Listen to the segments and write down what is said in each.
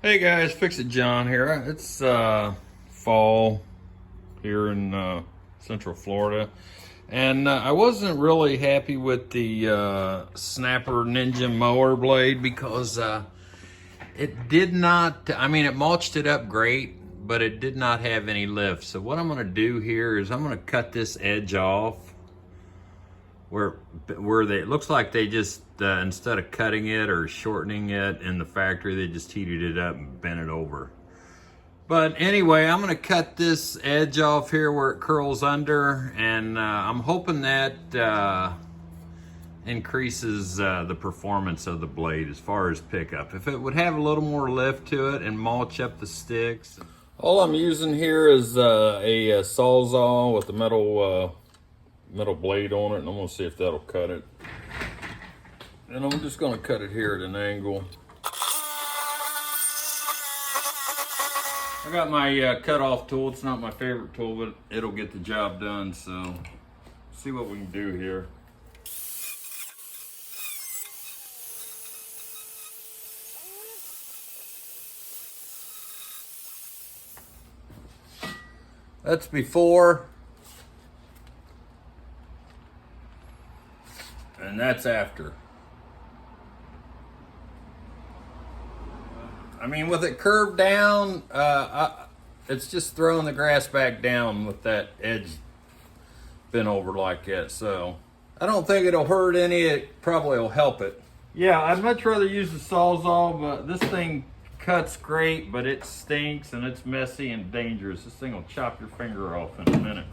Hey guys, Fix It John here. It's fall here in Central Florida, and I wasn't really happy with the Snapper Ninja mower blade because it did not, it mulched it up great, but it did not have any lift. So what I'm gonna do here is I'm gonna cut this edge off where it looks like they just instead of cutting it or shortening it in the factory, they just heated it up and bent it over. But anyway, I'm gonna cut this edge off here where it curls under, and I'm hoping that increases the performance of the blade as far as pickup. If it would have a little more lift to it and mulch up the sticks. All I'm using here is a Sawzall with a metal blade on it, and I'm gonna see if that'll cut it. And I'm just gonna cut it here at an angle. I got my cut-off tool. It's not my favorite tool, but it'll get the job done. So, see what we can do here. That's before. And that's after. With it curved down, it's just throwing the grass back down with that edge bent over like that. So I don't think it'll hurt any. It probably will help it. Yeah, I'd much rather use the Sawzall, but this thing cuts great, but it stinks and it's messy and dangerous. This thing will chop your finger off in a minute.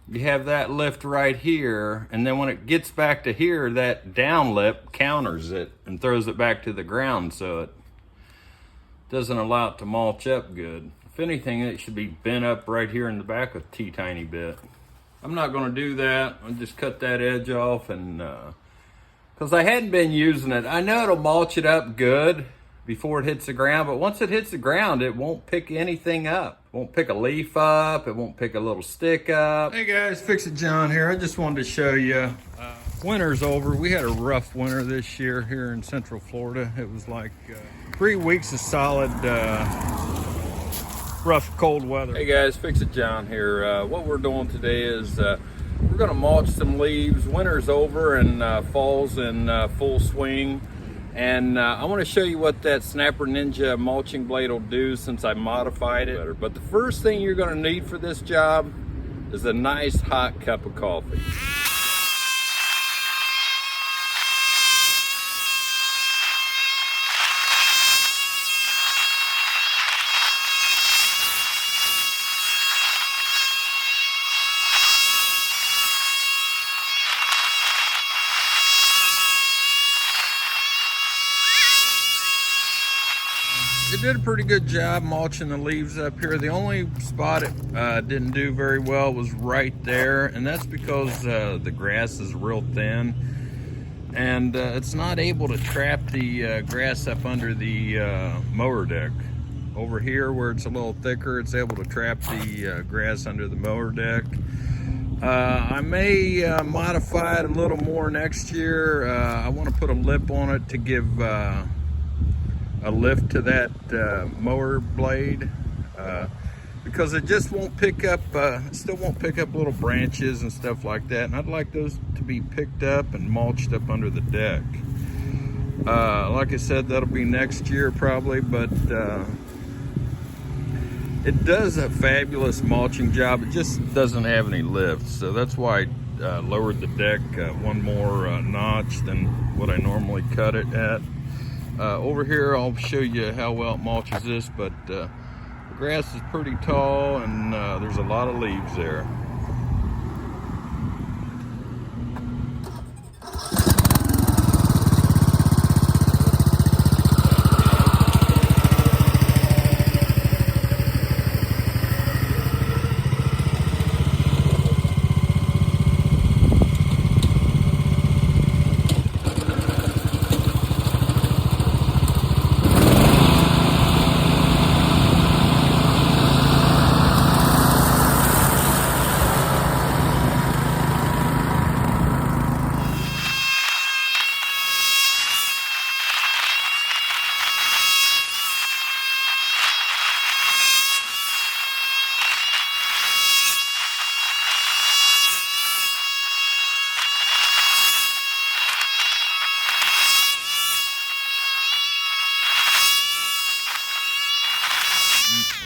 You have that lift right here, and then when it gets back to here, that down lip counters it and throws it back to the ground, so it doesn't allow it to mulch up good. If anything, it should be bent up right here in the back a teeny bit. I'm not gonna do that. I'll just cut that edge off, and because I hadn't been using it. I know it'll mulch it up good before it hits the ground, but once it hits the ground, it won't pick anything up. It won't pick a leaf up, it won't pick a little stick up. Hey guys, Fix It John here. I just wanted to show you, winter's over. We had a rough winter this year here in Central Florida. It was like 3 weeks of solid, rough, cold weather. Hey guys, Fix It John here. What we're doing today is we're gonna mulch some leaves. Winter's over and fall's in full swing. And I want to show you what that Snapper Ninja mulching blade will do since I modified it. But the first thing you're going to need for this job is a nice hot cup of coffee. It did a pretty good job mulching the leaves up here. The only spot it didn't do very well was right there, and that's because the grass is real thin, and it's not able to trap the grass up under the mower deck. Over here where it's a little thicker, it's able to trap the grass under the mower deck. I may modify it a little more next year. I want to put a lip on it to give a lift to that mower blade because it just won't pick up, still won't pick up little branches and stuff like that, and I'd like those to be picked up and mulched up under the deck. Like I said, that'll be next year probably, but it does a fabulous mulching job. It just doesn't have any lift, so that's why I lowered the deck one more notch than what I normally cut it at. Over here, I'll show you how well it mulches this, but the grass is pretty tall and there's a lot of leaves there.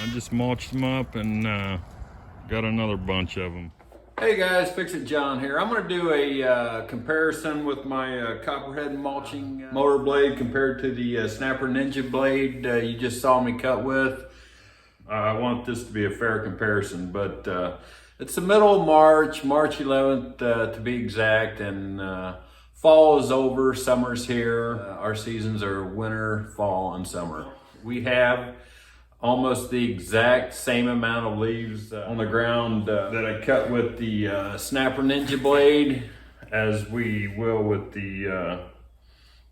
I just mulched them up and got another bunch of them. Hey guys, Fix It John here. I'm going to do a comparison with my Copperhead mulching motor blade compared to the Snapper Ninja blade you just saw me cut with. I want this to be a fair comparison, but it's the middle of March 11th to be exact, and fall is over, summer's here. Our seasons are winter, fall, and summer. We have almost the exact same amount of leaves on the ground that I cut with the Snapper Ninja blade as we will with the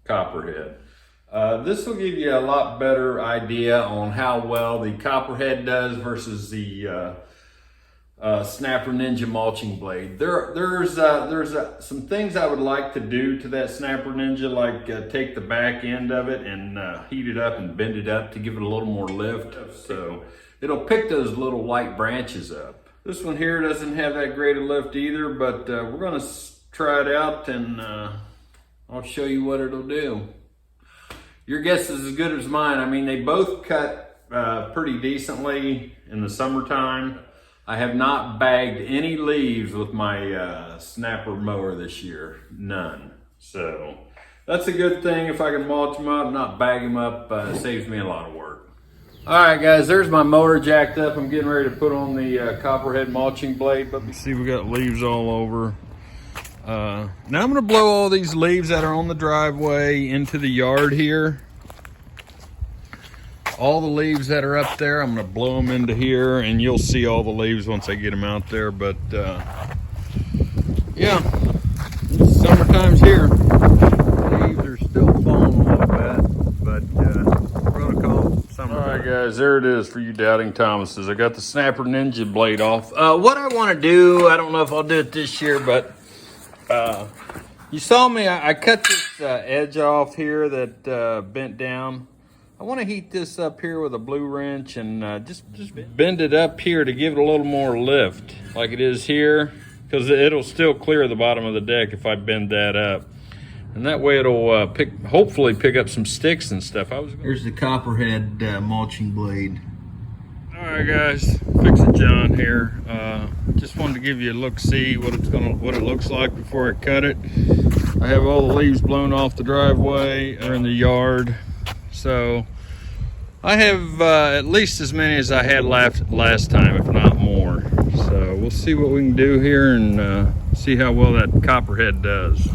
Copperhead. This will give you a lot better idea on how well the Copperhead does versus the Snapper Ninja mulching blade. There's some things I would like to do to that Snapper Ninja, like take the back end of it and heat it up and bend it up to give it a little more lift, so it'll pick those little light branches up. This one here doesn't have that great a lift either, but we're gonna try it out and I'll show you what it'll do. Your guess is as good as mine. I mean, they both cut pretty decently in the summertime. I have not bagged any leaves with my Snapper mower this year, none. So that's a good thing. If I can mulch them up, not bag them up, saves me a lot of work. All right, guys, there's my motor jacked up. I'm getting ready to put on the Copperhead mulching blade, but you see we got leaves all over. Now I'm gonna blow all these leaves that are on the driveway into the yard here. All the leaves that are up there, I'm gonna blow them into here, and you'll see all the leaves once I get them out there. But yeah, summertime's here. Leaves are still falling a little bit, but we're gonna call it summer. All right, guys, there it is for you doubting Thomases. I got the Snapper Ninja blade off. What I want to do, I don't know if I'll do it this year, but you saw me, I cut this edge off here that bent down. I want to heat this up here with a blue wrench and just bend it up here to give it a little more lift like it is here, because it'll still clear the bottom of the deck if I bend that up. And that way it'll hopefully pick up some sticks and stuff. Here's the Copperhead mulching blade. All right, guys, Fix It John here. Just wanted to give you a look-see what it looks like before I cut it. I have all the leaves blown off the driveway or in the yard. So I have at least as many as I had last time, if not more. So we'll see what we can do here and see how well that Copperhead does.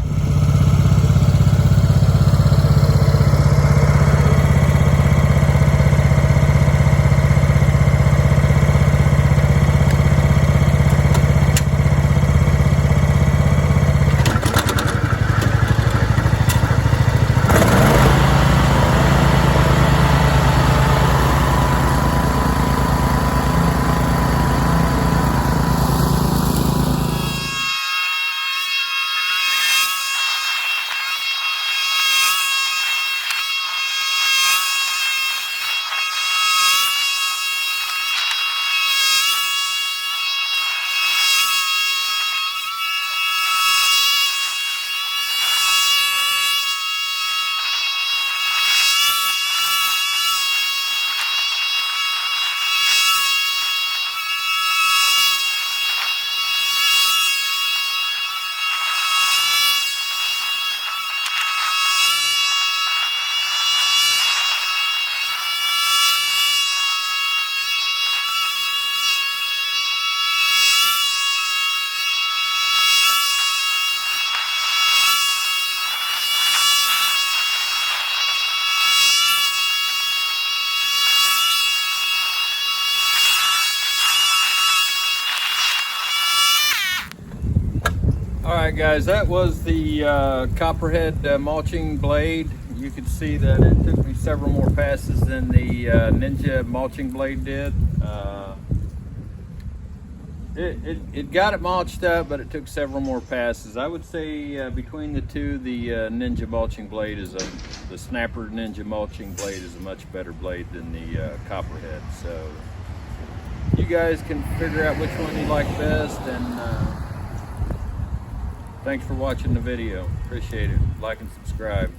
All right, guys, that was the Copperhead mulching blade. You can see that it took me several more passes than the Ninja mulching blade did. It got it mulched up, but it took several more passes. I would say between the two, the Ninja mulching blade the Snapper Ninja mulching blade is a much better blade than the Copperhead. So you guys can figure out which one you like best, and thanks for watching the video. Appreciate it. Like and subscribe.